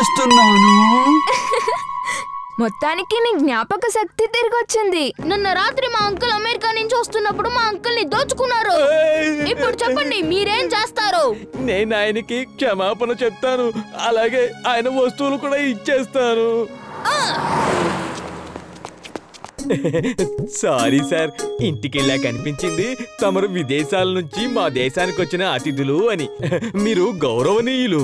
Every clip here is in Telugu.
చేస్తున్నాను? మొత్తానికి నీ జ్ఞాపక శక్తి తిరిగి వచ్చింది. నిన్న రాత్రి మా అంకుల్ అమెరికా నుంచి వస్తున్నప్పుడు మా అంకుల్ ని దోచుకున్నారు. ఇప్పుడు చెప్పండి మీరేం చేస్తారు? నేను ఆయనకి క్షమాపణ చెప్తాను, అలాగే ఆయన వస్తువులు కూడా ఇచ్చేస్తాను. సారీ సార్, ఇంటికెళ్ళా కనిపించింది తమరు విదేశాల నుంచి మా దేశానికి వచ్చిన అతిథులు అని. మీరు గౌరవనీయులు.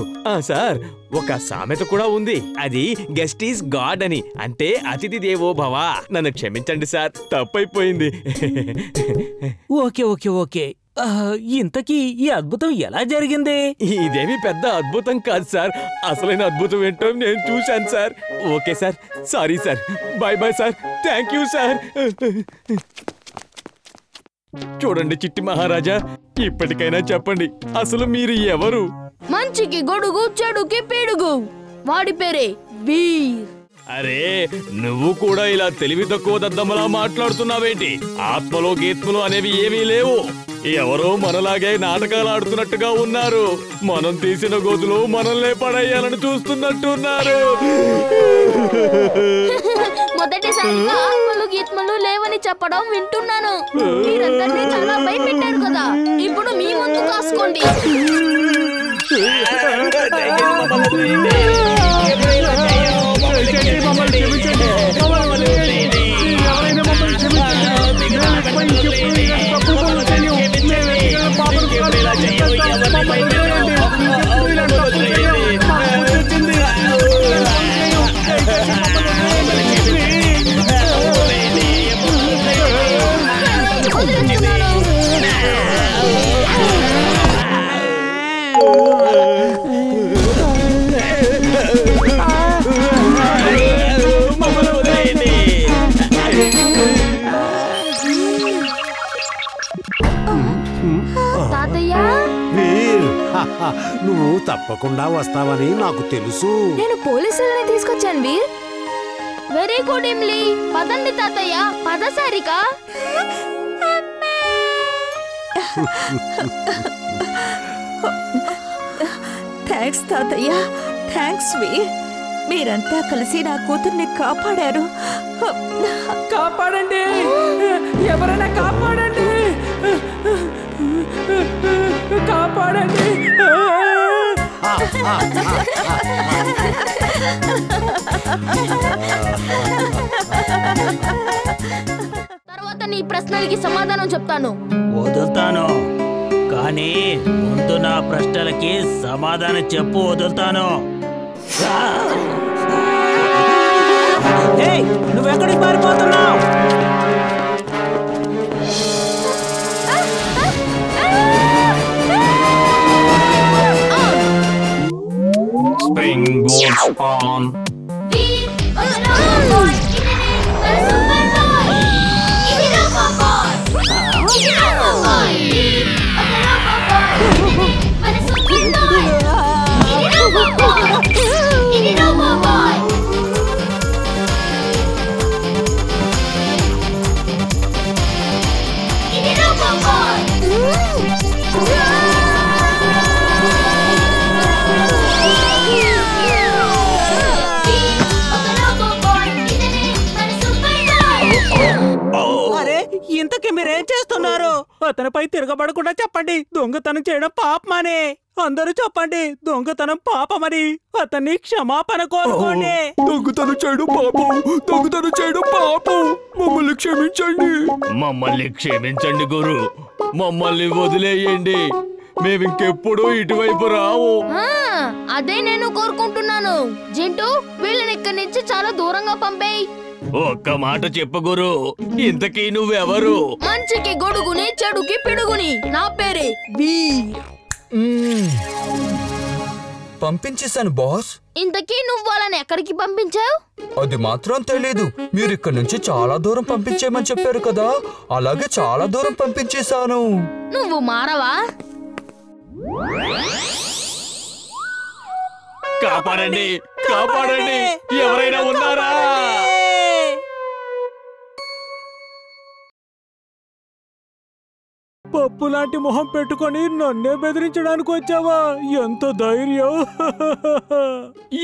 సార్, ఒక సామెత కూడా ఉంది, అది గెస్ట్ ఈస్ గాడ్ అని, అంటే అతిథి దేవో భవ. నన్ను క్షమించండి సార్, తప్పైపోయింది. Okay okay okay. ఇంతకీ ఈ అద్భుతం ఎలా జరిగింది? ఇదేమి పెద్ద అద్భుతం కాదు సార్, అసలైన అద్భుతం ఏంటో నేను చూశాను sir. Okay sir, sorry sir, bye bye sir, thank you sir. చూడండి చిట్టి మహారాజా, ఇప్పటికైనా చెప్పండి, అసలు మీరు ఎవరు? మంచికి గొడుగు, చెడుకి పిడుగు. వాడి పేరే వీర్. అరే, నువ్వు కూడా ఇలా తెలివి తక్కువ దద్దమ్మలా మాట్లాడుతున్నావేంటి? ఆత్మలో గీత్మలు అనేవి ఏమీ లేవు. ఎవరో మనలాగే నాటకాలు ఆడుతున్నట్టుగా ఉన్నారు. మనం తీసిన గోతులు మనల్నే పడేయాలని చూస్తున్నట్టున్నారు. మొదటిసారిగా ఆత్మలు గీత్మలు లేవని చెప్పడం వింటున్నాను. మీరందరినీ చాలా భయపెట్టారు కదా, ఇప్పుడు మీ ముందు కాసుకోండి. నువ్వు తప్పకుండా వస్తావని నాకు తెలుసు. నేను పోలీసుల్ని తీసుకొచ్చాను వీర్. Very good imli. పదండి తాతయ్య, పద సారిక. థ్యాంక్స్ తాతయ్య, థ్యాంక్స్ వీర్. మీరంతా కలిసి నా కూతుర్ని కాపాడారు. కాపాడండి, ఎవరైనా కాపాడండి, కాపాడండి. తర్వాత నీ ప్రశ్నలకి సమాధానం చెప్తాను. వదులుతాను, కానీ ముందు నా ప్రశ్నలకి సమాధానం చెప్పు. వదులుతాను. నువ్వెక్కడికి పారిపోతున్నావు? Springboard on. ఇంతకీ మీరేం చేస్తున్నారు? అతనిపై తిరగబడకుండా చెప్పండి. దొంగతనం చేయడం పాపమని అందరూ చెప్పండి. దొంగతనం పాపమని అతన్ని క్షమాపణ కోరుకోండి. దొంగతనం చేయడం పాపం, దొంగతనం చేయడం పాపం. మమ్మల్ని క్షమించండి. మమ్మల్ని క్షమించండి గురు, మమ్మల్ని వదిలేయండి. మేమింకెప్పుడు ఇటువైపు రావు. అదే నేను కోరుకుంటున్నాను. జింటూ, వీళ్ళని ఇక్కడి నుంచి చాలా దూరంగా పంపేయ్. ఒక్క మాట చెప్పు గురు, ఇంతకీ నువ్వెవరు? మంచికి గొడుగుని, చెడుకి పిడుగుని. నా పేరే వీర్. పంపించేశాను బాస్. ఇంతకీ నువ్వు వాళ్ళని ఎక్కడికి పంపించావు? అది మాత్రం తెలీదు. మీరు ఇక్కడ నుంచి చాలా దూరం పంపించేయమని చెప్పారు కదా, అలాగే చాలా దూరం పంపించేశాను. నువ్వు మారవా? కాపాడండి, కాపాడండి, ఎవరైనా ఉన్నారా? పప్పు లాంటి మొహం పెట్టుకొని నన్నే బెదిరించడానికి వచ్చావా? ఎంత ధైర్యం!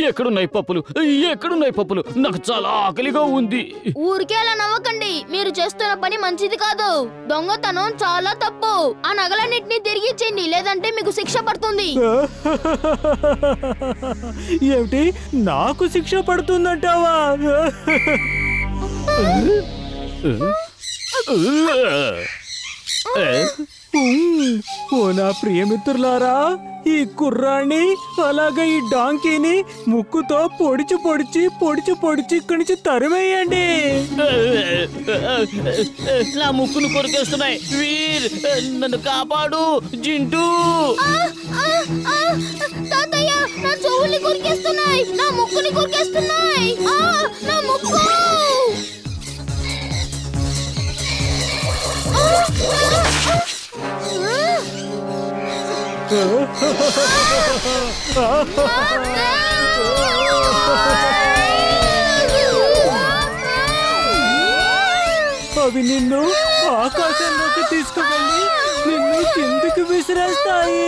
ఎక్కడున్నాయి పప్పులు? నాకు చాలా ఆకలిగా ఉంది. ఊరికే అలా నవ్వకండి. మీరు చేస్తున్న పని మంచిది కాదు. దొంగతనం చాలా తప్పు. ఆ నగలన్నిటిని తిరిగి ఇచ్చేయండి, లేదంటే మీకు శిక్ష పడుతుంది. ఏమిటి, నాకు శిక్ష పడుతుందంటావా? ఓ నా ప్రియమిత్రులారా, ఈ కుర్రాన్ని అలాగే ఈ డాంకీని ముక్కుతో పొడిచి ఇక్కడి నుంచి తరిమేయండి. నా ముక్కును కొరికేస్తున్నాయి. వీర్, నన్ను కాపాడు. జింటూ, తాతయ్య, నా చెవుల్ని కొరికేస్తున్నాయి, నా ముక్కుని కొరికేస్తున్నాయి. నా ముక్కు! అవి నిన్ను ఆకాశంలోకి తీసుకువెళ్ళి నిన్ను కిందికి విసిరేస్తాయి.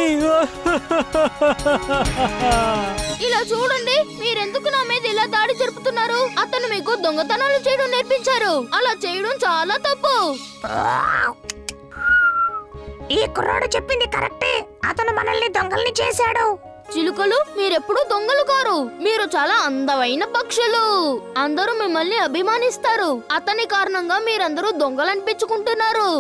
ఇలా చూడండి, మీరెందుకు నా మీద ఇలా దాడి జరుపుతున్నారు? అతను మీకు దొంగతనాలు చేయడం నేర్పించారు. అలా చేయడం చాలా తప్పు. ఈ కుర్రాడు చెప్పింది కరెక్టే. అతను మనల్ని దొంగల్ని చేశాడు. చిలుకలు, మీరెప్పుడు దొంగలు కారు. మీరు చాలా అందమైన పక్షులు. అందరూ మిమ్మల్ని అభిమానిస్తారు. అతని కారణంగా మీరందరూ దొంగలనిపించుకుంటున్నారు.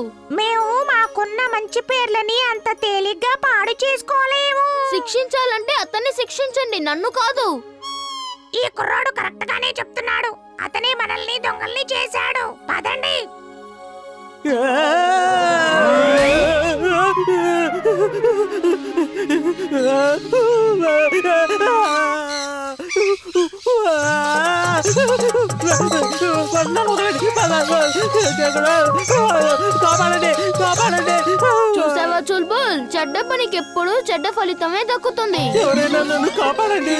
మేము మాకున్న మంచి పేర్లని అంత తేలిగ్గా పాడు చేసుకోలేము. శిక్షించాలంటే అతన్ని శిక్షించండి, నన్ను కాదు. ఈ కుర్రాడు కరెక్ట్ గానే చెప్తున్నాడు. అతనే మనల్ని దొంగల్ని చేశాడు. పదండి. చూసావా చుల్బుల్, చెడ్డ పనికి ఎప్పుడు చెడ్డ ఫలితమే దక్కుతుంది. ఎవరైనా నన్ను కాపాడండి.